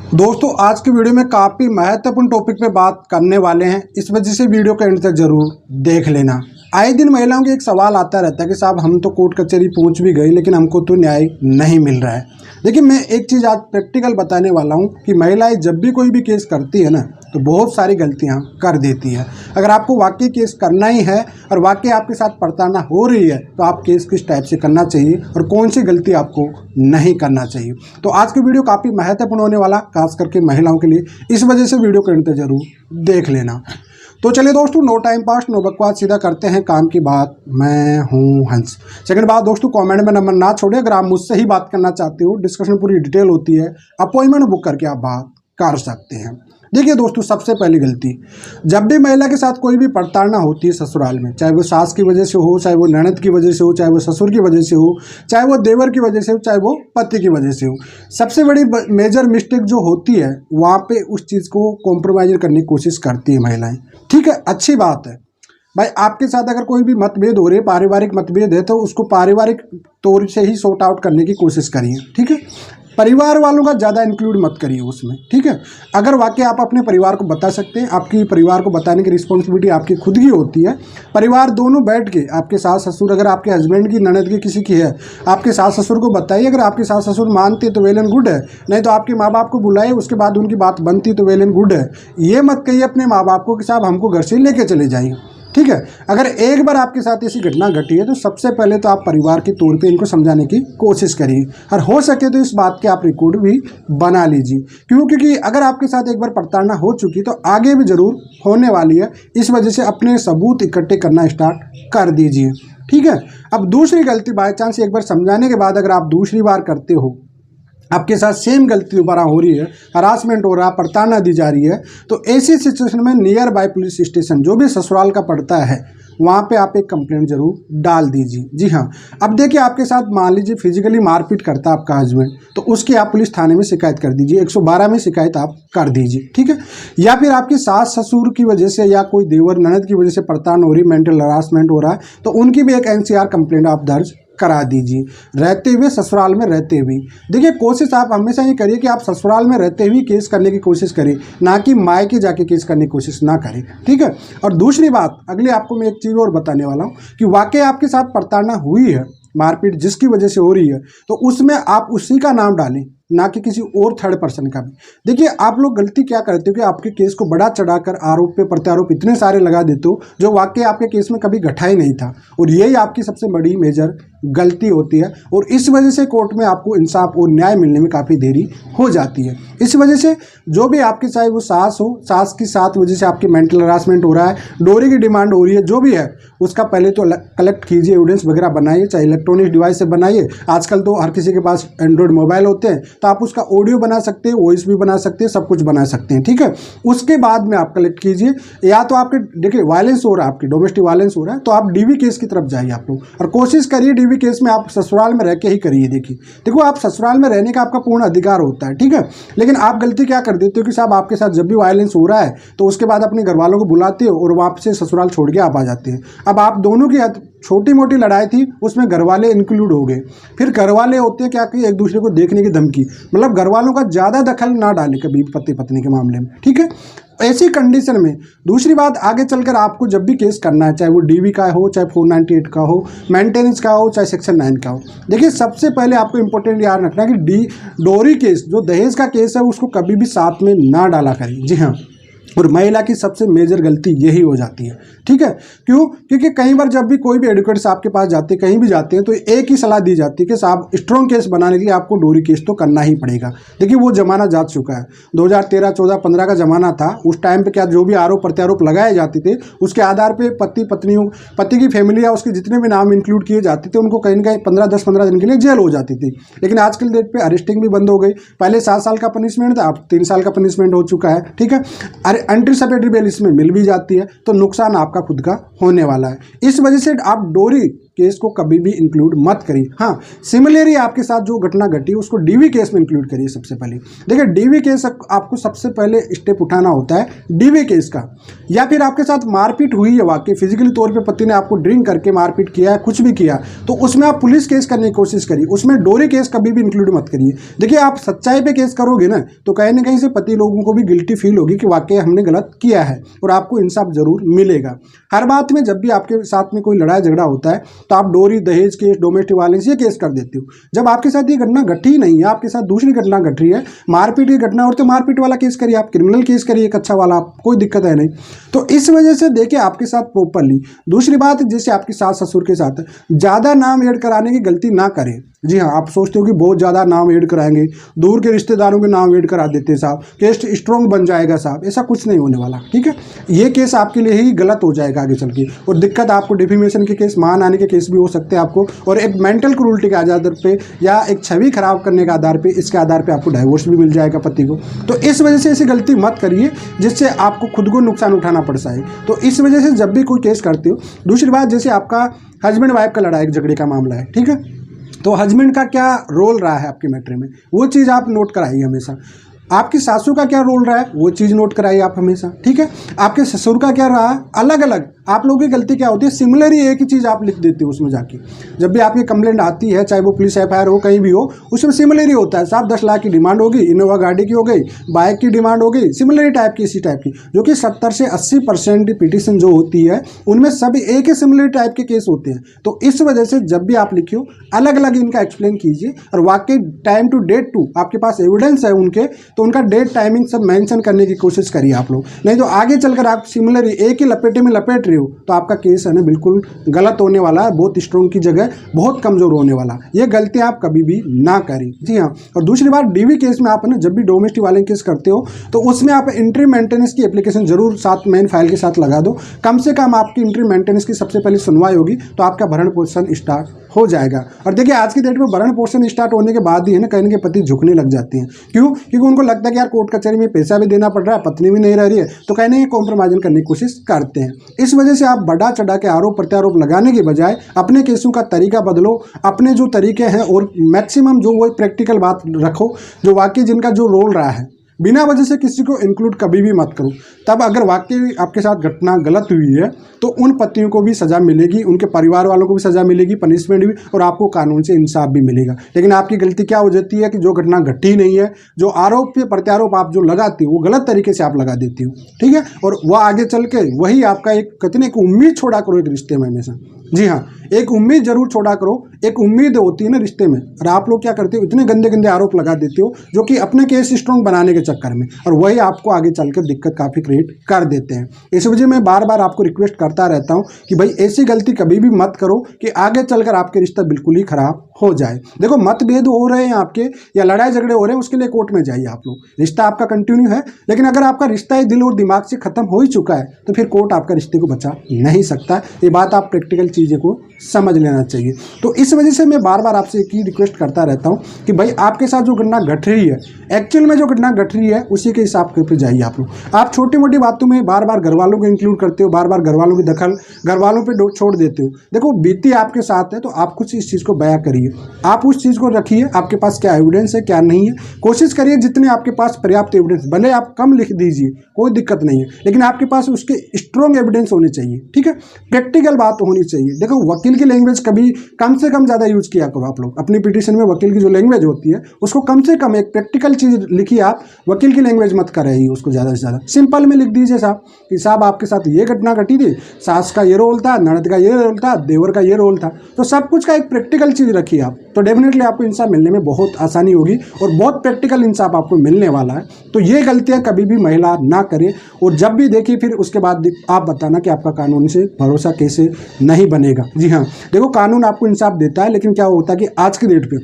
दोस्तों आज की वीडियो में काफ़ी महत्वपूर्ण टॉपिक पे बात करने वाले हैं, इस वजह से वीडियो का एंड तक जरूर देख लेना। आए दिन महिलाओं के एक सवाल आता रहता है कि साहब हम तो कोर्ट कचहरी पहुंच भी गए लेकिन हमको तो न्याय नहीं मिल रहा है। देखिए मैं एक चीज़ आज प्रैक्टिकल बताने वाला हूं कि महिलाएं जब भी कोई भी केस करती है ना तो बहुत सारी गलतियां कर देती है। अगर आपको वाकई केस करना ही है और वाकई आपके साथ प्रताड़ना हो रही है तो आप केस किस टाइप से करना चाहिए और कौन सी गलती आपको नहीं करना चाहिए। तो आज की वीडियो काफ़ी महत्वपूर्ण होने वाला, खास करके महिलाओं के लिए, इस वजह से वीडियो करते जरूर देख लेना। तो चलिए दोस्तों, नो टाइम पास नो बकवास, सीधा करते हैं काम की बात। मैं हूं हंस। सेकंड बात दोस्तों, कमेंट में नंबर ना छोड़िए। अगर आप मुझसे ही बात करना चाहते हो, डिस्कशन पूरी डिटेल होती है, अपॉइंटमेंट बुक करके आप बात कर सकते हैं। देखिए दोस्तों, सबसे पहली गलती, जब भी महिला के साथ कोई भी प्रताड़ना होती है ससुराल में, चाहे वो सास की वजह से हो, चाहे वो ननद की वजह से हो, चाहे वो ससुर की वजह से हो, चाहे वो देवर की वजह से हो, चाहे वो पति की वजह से हो, सबसे बड़ी मेजर मिस्टेक जो होती है वहाँ पे उस चीज़ को कॉम्प्रोमाइज करने की कोशिश करती है महिलाएं। ठीक है, अच्छी बात है भाई, आपके साथ अगर कोई भी मतभेद हो रही है, पारिवारिक मतभेद है, तो उसको पारिवारिक तौर से ही सॉर्ट आउट करने की कोशिश करिए। ठीक है, परिवार वालों का ज़्यादा इंक्लूड मत करिए उसमें। ठीक है, अगर वाकई आप अपने परिवार को बता सकते हैं, आपकी परिवार को बताने की रिस्पॉन्सिबिलिटी आपकी खुद की होती है। परिवार दोनों बैठ के, आपके सास ससुर, अगर आपके हस्बैंड की, ननद की, किसी की है, आपके सास ससुर को बताइए। अगर आपके सास ससुर मानते तो वेल एंड गुड है, नहीं तो आपके माँ बाप को बुलाइए, उसके बाद उनकी बात बनती तो वेल एंड गुड है। ये मत कहिए अपने माँ बाप को कि साहब हमको घर से लेके चले जाइए। ठीक है, अगर एक बार आपके साथ ऐसी घटना घटी है तो सबसे पहले तो आप परिवार के तौर पे इनको समझाने की कोशिश करिए, और हो सके तो इस बात के आप रिकॉर्ड भी बना लीजिए। क्योंकि अगर आपके साथ एक बार प्रताड़ना हो चुकी तो आगे भी जरूर होने वाली है, इस वजह से अपने सबूत इकट्ठे करना स्टार्ट कर दीजिए। ठीक है, अब दूसरी गलती, बाय चांस एक बार समझाने के बाद अगर आप दूसरी बार करते हो, आपके साथ सेम गलती दोबारा हो रही है, हरासमेंट हो रहा है, प्रताड़ना दी जा रही है, तो ऐसी सिचुएशन में नियर बाय पुलिस स्टेशन जो भी ससुराल का पड़ता है वहाँ पे आप एक कंप्लेंट जरूर डाल दीजिए। जी हाँ, अब देखिए आपके साथ मान लीजिए फिजिकली मारपीट करता है आपका हस्बैंड, तो उसकी आप पुलिस थाने में शिकायत कर दीजिए, 112 में शिकायत आप कर दीजिए। ठीक है, या फिर आपकी सास ससुर की वजह से या कोई देवर ननद की वजह से प्रताड़ना हो रही, मेंटल हरासमेंट हो रहा है, तो उनकी भी एक NCR कंप्लेंट आप दर्ज करा दीजिए, रहते हुए, ससुराल में रहते हुए। देखिए कोशिश आप हमेशा ये करिए कि आप ससुराल में रहते हुए केस करने की कोशिश करें, ना कि मायके जाके केस करने की कोशिश ना करें। ठीक है, और दूसरी बात, अगली आपको मैं एक चीज़ और बताने वाला हूँ कि वाकई आपके साथ प्रताड़ना हुई है, मारपीट जिसकी वजह से हो रही है, तो उसमें आप उसी का नाम डालें, ना कि किसी और थर्ड पर्सन का भी। देखिए आप लोग गलती क्या करते हो कि आपके केस को बड़ा चढ़ाकर आरोप पे प्रत्यारोप इतने सारे लगा देते हो जो वाकई आपके केस में कभी घटा ही नहीं था, और यही आपकी सबसे बड़ी मेजर गलती होती है, और इस वजह से कोर्ट में आपको इंसाफ और न्याय मिलने में काफ़ी देरी हो जाती है। इस वजह से जो भी आपके, चाहे वो सास हो, सास की साथ वजह से आपकी मेंटल हरासमेंट हो रहा है, डोरी की डिमांड हो रही है, जो भी है उसका पहले तो कलेक्ट कीजिए, एविडेंस वगैरह बनाइए, चाहे इलेक्ट्रॉनिक डिवाइस से बनाइए। आजकल तो हर किसी के पास एंड्रॉयड मोबाइल होते हैं, तो आप उसका ऑडियो बना सकते हैं, वॉइस भी बना सकते हैं, सब कुछ बना सकते हैं। ठीक है, उसके बाद में आप कलेक्ट कीजिए। या तो आपके, देखिए वायलेंस हो रहा है, आपकी डोमेस्टिक वायलेंस हो रहा है, तो आप DV केस की तरफ जाइए आप लोग, और कोशिश करिए DV केस में आप ससुराल में रह के ही करिए। देखो आप ससुराल में रहने का आपका पूर्ण अधिकार होता है। ठीक है, लेकिन आप गलती क्या कर देते हो कि साहब आपके साथ जब भी वायलेंस हो रहा है तो उसके बाद अपने घर वालों को बुलाते हो और वापस से ससुराल छोड़ के आप आ जाते हैं। अब आप दोनों की छोटी मोटी लड़ाई थी, उसमें घर वाले इंक्लूड हो गए। फिर घर वाले होते हैं क्या कि एक दूसरे को देखने की धमकी, मतलब घर वालों का ज़्यादा दखल ना डालें कभी पति पत्नी के मामले में। ठीक है, ऐसी कंडीशन में दूसरी बात, आगे चलकर आपको जब भी केस करना है, चाहे वो DV का हो, चाहे 498 का हो, मेंटेनेंस का हो, चाहे सेक्शन 9 का हो, देखिए सबसे पहले आपको इंपॉर्टेंट याद रखना है कि डोरी केस, जो दहेज का केस है, उसको कभी भी साथ में ना डाला करें। जी हाँ, और महिला की सबसे मेजर गलती यही हो जाती है। ठीक है, क्यों? क्योंकि कई बार जब भी कोई भी एडवोकेट्स आपके पास जाते हैं, कहीं भी जाते हैं, तो एक ही सलाह दी जाती है कि साहब स्ट्रॉन्ग केस बनाने के लिए आपको डोरी केस तो करना ही पड़ेगा। देखिए वो जमाना जा चुका है, 2013, 14, 15 का जमाना था। उस टाइम पे क्या जो भी आरोप प्रत्यारोप लगाए जाते थे उसके आधार पर पति की फैमिली या उसके जितने भी नाम इंक्लूड किए जाते थे उनको कहीं ना कहीं 10-15 दिन के लिए जेल हो जाती थी। लेकिन आजकल डेट पे अरेस्टिंग भी बंद हो गई। पहले 7 साल का पनिशमेंट था, अब 3 साल का पनिशमेंट हो चुका है। ठीक है, अरे एंटीसिपेटरी बेल इसमें मिल भी जाती है, तो नुकसान आपका खुद का होने वाला है। इस वजह से आप डोरी केस को कभी भी इंक्लूड मत करिए। हाँ, सिमिलरली आपके साथ जो घटना घटी उसको डीवी केस में इंक्लूड करिए। सबसे पहले देखिए, डीवी केस आपको सबसे पहले स्टेप उठाना होता है डीवी केस का। या फिर आपके साथ मारपीट हुई है, वाकई फिजिकली तौर पे पति ने आपको ड्रिंक करके मारपीट किया है, कुछ भी किया, तो उसमें आप पुलिस केस करने की कोशिश करिए। उसमें डोरी केस कभी भी इंक्लूड मत करिए। देखिए, आप सच्चाई पे केस करोगे ना तो कहीं ना कहीं से पति लोगों को भी गिल्टी फील होगी कि वाकई हमने गलत किया है, और आपको इंसाफ जरूर मिलेगा। हर बात में जब भी आपके साथ में कोई लड़ाई झगड़ा होता है तो आप डोरी, दहेज केस, डोमेस्टिक वायलेंस ये केस कर देते हो। जब आपके साथ ये घटना घटी नहीं है, आपके साथ दूसरी घटना घट रही है, मारपीट की घटना, और तो मारपीट वाला केस करिए, आप क्रिमिनल केस करिए एक अच्छा वाला, कोई दिक्कत है नहीं। तो इस वजह से देखिए आपके साथ प्रॉपरली। दूसरी बात, जैसे आपके सास ससुर के साथ ज़्यादा नाम ऐड कराने की गलती ना करें। जी हाँ, आप सोचते हो कि बहुत ज़्यादा नाम ऐड कराएंगे, दूर के रिश्तेदारों के नाम ऐड करा देते हैं साहब, केस स्ट्रॉन्ग बन जाएगा साहब, ऐसा कुछ नहीं होने वाला। ठीक है, ये केस आपके लिए ही गलत हो जाएगा आगे चल के, और दिक्कत आपको डिफेमेशन के केस, मान आने के केस भी हो सकते हैं आपको, और एक मेंटल क्रूरल्टी के आधार पे या एक छवि खराब करने के आधार पे, इसके आधार पे आपको डाइवोर्स भी मिल जाएगा पति को। तो इस वजह से ऐसी गलती मत करिए जिससे आपको खुद को नुकसान उठाना पड़ जाए। तो इस वजह से जब भी कोई केस करते हो, दूसरी बात, जैसे आपका हस्बैंड वाइफ का लड़ाई झगड़े का मामला है, ठीक है, तो हस्बैंड का क्या रोल रहा है आपके मैटर में, वो चीज़ आप नोट कराइए हमेशा। आपकी सासू का क्या रोल रहा है वो चीज़ नोट कराइए आप हमेशा। ठीक है, आपके ससुर का क्या रहा, अलग अलग। आप लोगों की गलती क्या होती है, सिमिलर ही एक ही चीज़ आप लिख देते हो उसमें जाके। जब भी आपकी कंप्लेंट आती है, चाहे वो पुलिस एफआईआर हो, कहीं भी हो, उसमें सिमिलर ही होता है साहब। 10 लाख की डिमांड होगी, इनोवा गाड़ी की हो गई, बाइक की डिमांड हो गई, सिमिलर टाइप की, इसी टाइप की, जो कि 70 से 80% पिटीशन जो होती है उनमें सब एक ही सिमिलर टाइप के केस होते हैं। तो इस वजह से जब भी आप लिखियो, अलग अलग इनका एक्सप्लेन कीजिए, और वाकई टाइम टू डेट टू आपके पास एविडेंस है उनके, तो उनका डेट, टाइमिंग सब मेंशन करने की कोशिश करिए आप लोग। नहीं तो आगे चलकर आप सिमिलर एक ही लपेटे में लपेट रहे हो तो आपका केस है ना बिल्कुल गलत होने वाला है, बहुत स्ट्रॉन्ग की जगह बहुत कमजोर होने वाला। ये गलती आप कभी भी ना करें। जी हाँ, और दूसरी बात, डीवी केस में आप ना जब भी डोमेस्टिक वायलेंस केस करते हो तो उसमें आप इंट्री मेंटेनेंस की एप्लीकेशन जरूर साथ मेन फाइल के साथ लगा दो। कम से कम आपकी इंट्री मेंटेनेंस की सबसे पहले सुनवाई होगी तो आपका भरण पोषण स्टार्ट हो जाएगा। और देखिए, आज की डेट में भरण पोषण स्टार्ट होने के बाद ही है ना कहीं के पति झुकने लग जाते हैं। क्यों? क्योंकि उनको लगता है कि यार कोर्ट कचहरी में पैसा भी देना पड़ रहा है, पत्नी भी नहीं रह रही है, तो कहीं ना कॉम्प्रोमाइज़ करने की कोशिश करते हैं। इस वजह से आप बढ़ा चढ़ा के आरोप प्रत्यारोप लगाने के बजाय अपने केसों का तरीका बदलो, अपने जो तरीके हैं और मैक्सिमम जो वो प्रैक्टिकल बात रखो, जो वाकई जिनका जो रोल रहा है। बिना वजह से किसी को इंक्लूड कभी भी मत करो। तब अगर वाकई आपके साथ घटना गलत हुई है तो उन पतियों को भी सज़ा मिलेगी, उनके परिवार वालों को भी सज़ा मिलेगी, पनिशमेंट भी, और आपको कानून से इंसाफ भी मिलेगा। लेकिन आपकी गलती क्या हो जाती है कि जो घटना घटी नहीं है, जो आरोप पे प्रत्यारोप आप जो लगाते हो वो गलत तरीके से आप लगा देती हो। ठीक है, और वह आगे चल के वही आपका एक कितने की उम्मीद छोड़ा करो एक रिश्ते में हमेशा। जी हाँ, एक उम्मीद जरूर छोड़ा करो, एक उम्मीद होती है ना रिश्ते में, और आप लोग क्या करते हो, इतने गंदे गंदे आरोप लगा देते हो जो कि अपने केस स्ट्रॉन्ग बनाने के चक्कर में, और वही आपको आगे चलकर दिक्कत काफ़ी क्रिएट कर देते हैं। इस वजह मैं बार बार आपको रिक्वेस्ट करता रहता हूँ कि भाई ऐसी गलती कभी भी मत करो कि आगे चलकर आपके रिश्ता बिल्कुल ही खराब हो जाए। देखो, मतभेद हो रहे हैं आपके या लड़ाई झगड़े हो रहे हैं, उसके लिए कोर्ट में जाइए आप लोग, रिश्ता आपका कंटिन्यू है। लेकिन अगर आपका रिश्ता ही दिल और दिमाग से खत्म हो ही चुका है तो फिर कोर्ट आपका रिश्ते को बचा नहीं सकता। ये बात आप प्रैक्टिकल चीज़ें को समझ लेना चाहिए। तो इस वजह से मैं बार बार आपसे एक ही रिक्वेस्ट करता रहता हूँ कि भाई आपके साथ जो घटना घट रही है, एक्चुअल में जो घटना घट रही है उसी के हिसाब पे जाइए आप लोग। आप छोटी मोटी बातों में बार बार घर वालों को इंक्लूड करते हो, बार बार घर वालों की दखल घर वालों पे छोड़ देते हो। देखो, बीती आपके साथ है तो आप कुछ इस चीज़ को बयां करिए, आप उस चीज़ को रखिए, आपके पास क्या एविडेंस है क्या नहीं है, कोशिश करिए जितने आपके पास पर्याप्त एविडेंस, भले आप कम लिख दीजिए कोई दिक्कत नहीं है, लेकिन आपके पास उसके स्ट्रॉन्ग एविडेंस होने चाहिए। ठीक है, प्रैक्टिकल बात होनी चाहिए। देखो, वकील की लैंग्वेज कभी कम से कम ज़्यादा यूज किया करो आप लोग अपनी पिटीशन में। वकील की जो लैंग्वेज होती है उसको कम से कम एक प्रैक्टिकल चीज़ लिखिए आप, वकील की लैंग्वेज मत कराइए उसको ज़्यादा से ज़्यादा। सिंपल में लिख दीजिए साहब कि साहब आपके साथ ये घटना घटी थी, सास का ये रोल था, ननद का ये रोल था, देवर का ये रोल था, तो सब कुछ का एक प्रैक्टिकल चीज़ रखिए आप, तो डेफिनेटली आपको इंसाफ मिलने में बहुत आसानी होगी और बहुत प्रैक्टिकल इंसाफ आपको मिलने वाला है। तो ये गलतियाँ कभी भी महिला ना करे, और जब भी देखिए फिर उसके बाद आप बताना कि आपका कानून से भरोसा कैसे नहीं बनेगा। जी हाँ, देखो, कानून आपको इंसाफ देता है, लेकिन क्या होता है कि आज की डेट पे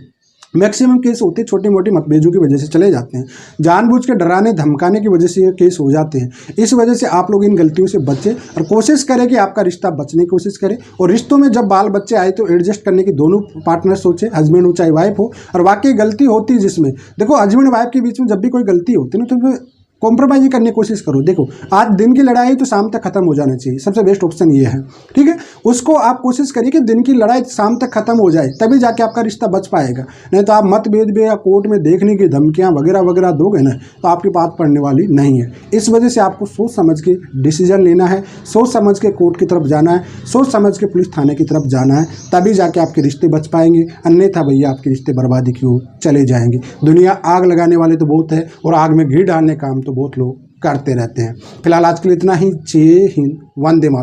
मैक्सिमम केस होते हैं छोटी मोटी मतभेदों की वजह से चले जाते हैं, जानबूझ के डराने धमकाने की वजह से ये केस हो जाते हैं। इस वजह से आप लोग इन गलतियों से बचें और कोशिश करें कि आपका रिश्ता बचने की कोशिश करें। और रिश्तों में जब बाल बच्चे आए तो एडजस्ट करने की दोनों पार्टनर सोचें, हस्बैंड हो चाहे वाइफ हो। और वाकई गलती होती है जिसमें, देखो, हस्बैंड वाइफ के बीच में जब भी कोई गलती होती है ना तो कॉम्प्रोमाइज करने की कोशिश करो। देखो आज दिन की लड़ाई तो शाम तक खत्म हो जाना चाहिए, सबसे बेस्ट ऑप्शन ये है, ठीक है। उसको आप कोशिश करिए कि दिन की लड़ाई शाम तक खत्म हो जाए, तभी जाके आपका रिश्ता बच पाएगा। नहीं तो आप मतभेद में या कोर्ट में देखने की धमकियां वगैरह वगैरह दोगे ना, तो आपकी बात पड़ने वाली नहीं है। इस वजह से आपको सोच समझ के डिसीजन लेना है, सोच समझ के कोर्ट की तरफ जाना है, सोच समझ के पुलिस थाने की तरफ जाना है, तभी जाके आपके रिश्ते बच पाएंगे। अन्यथा भैया आपके रिश्ते बर्बादी की ओर चले जाएंगे। दुनिया आग लगाने वाले तो बहुत है और आग में घी डालने काम तो बहुत लोग करते रहते हैं। फिलहाल आज के लिए इतना ही। जय हिंद, वंदे मातरम।